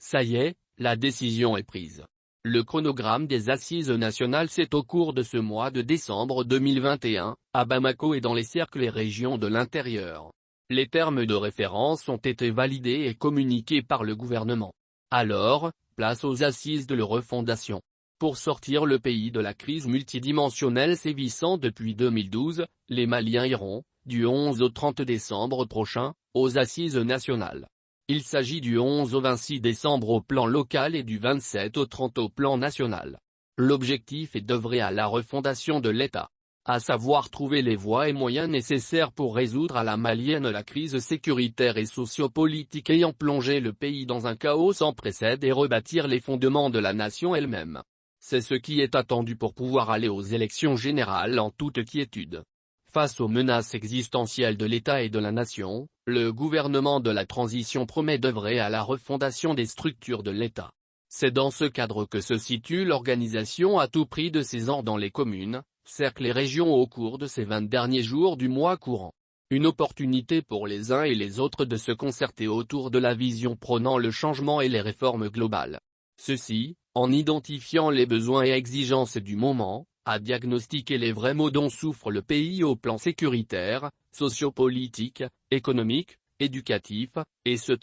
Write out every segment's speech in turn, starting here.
Ça y est, la décision est prise. Le chronogramme des Assises nationales c'est au cours de ce mois de décembre 2021, à Bamako et dans les cercles et régions de l'intérieur. Les termes de référence ont été validés et communiqués par le gouvernement. Alors, place aux Assises de la refondation. Pour sortir le pays de la crise multidimensionnelle sévissant depuis 2012, les Maliens iront, du 11 au 30 décembre prochain, aux Assises nationales. Il s'agit du 11 au 26 décembre au plan local et du 27 au 30 au plan national. L'objectif est d'œuvrer à la refondation de l'État, à savoir trouver les voies et moyens nécessaires pour résoudre à la malienne la crise sécuritaire et sociopolitique ayant plongé le pays dans un chaos sans précédent et rebâtir les fondements de la nation elle-même. C'est ce qui est attendu pour pouvoir aller aux élections générales en toute quiétude. Face aux menaces existentielles de l'État et de la nation, le gouvernement de la transition promet d'œuvrer à la refondation des structures de l'État. C'est dans ce cadre que se situe l'organisation à tout prix de ces ans dans les communes, cercles et régions au cours de ces 20 derniers jours du mois courant. Une opportunité pour les uns et les autres de se concerter autour de la vision prônant le changement et les réformes globales. Ceci, en identifiant les besoins et exigences du moment, à diagnostiquer les vrais maux dont souffre le pays au plan sécuritaire, sociopolitique, économique, éducatif, etc.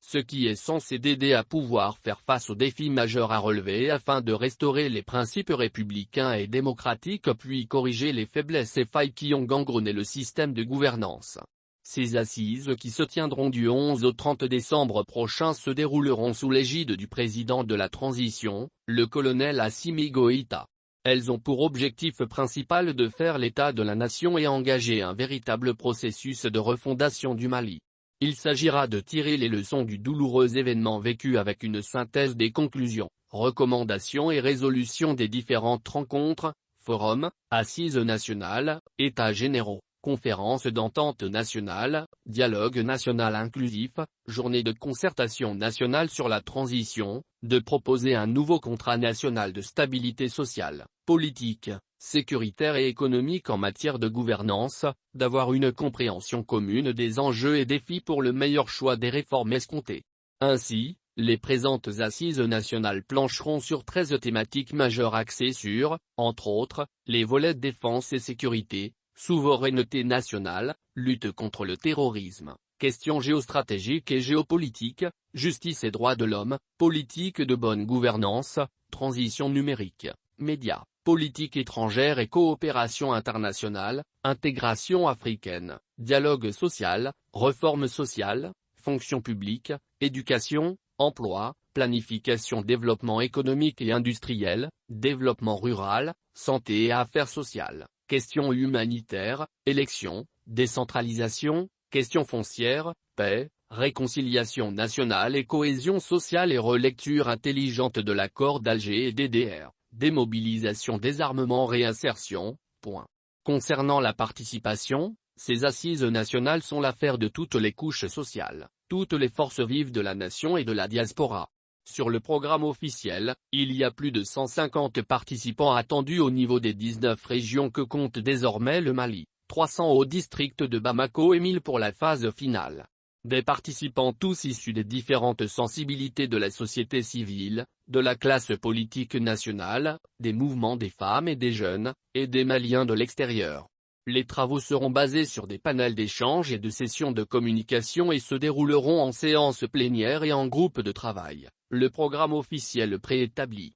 Ce qui est censé d'aider à pouvoir faire face aux défis majeurs à relever afin de restaurer les principes républicains et démocratiques puis corriger les faiblesses et failles qui ont gangrené le système de gouvernance. Ces assises qui se tiendront du 11 au 30 décembre prochain se dérouleront sous l'égide du président de la transition, le colonel Assimi Goïta. Elles ont pour objectif principal de faire l'état de la nation et engager un véritable processus de refondation du Mali. Il s'agira de tirer les leçons du douloureux événement vécu avec une synthèse des conclusions, recommandations et résolutions des différentes rencontres, forums, assises nationales, états généraux, conférences d'entente nationale, dialogue national inclusif, journée de concertation nationale sur la transition, de proposer un nouveau contrat national de stabilité sociale, politique, sécuritaire et économique en matière de gouvernance, d'avoir une compréhension commune des enjeux et défis pour le meilleur choix des réformes escomptées. Ainsi, les présentes assises nationales plancheront sur 13 thématiques majeures axées sur, entre autres, les volets défense et sécurité, souveraineté nationale, lutte contre le terrorisme, questions géostratégiques et géopolitiques, justice et droits de l'homme, politique de bonne gouvernance, transition numérique, médias, politique étrangère et coopération internationale, intégration africaine, dialogue social, réforme sociale, fonction publique, éducation, emploi, planification développement économique et industriel, développement rural, santé et affaires sociales, questions humanitaires, élections, décentralisation, questions foncières, paix, réconciliation nationale et cohésion sociale et relecture intelligente de l'accord d'Alger et DDR, démobilisation désarmement réinsertion, point. Concernant la participation, ces assises nationales sont l'affaire de toutes les couches sociales, toutes les forces vives de la nation et de la diaspora. Sur le programme officiel, il y a plus de 150 participants attendus au niveau des 19 régions que compte désormais le Mali, 300 au district de Bamako et 1000 pour la phase finale. Des participants tous issus des différentes sensibilités de la société civile, de la classe politique nationale, des mouvements des femmes et des jeunes, et des Maliens de l'extérieur. Les travaux seront basés sur des panels d'échange et de sessions de communication et se dérouleront en séance plénière et en groupe de travail, le programme officiel préétabli.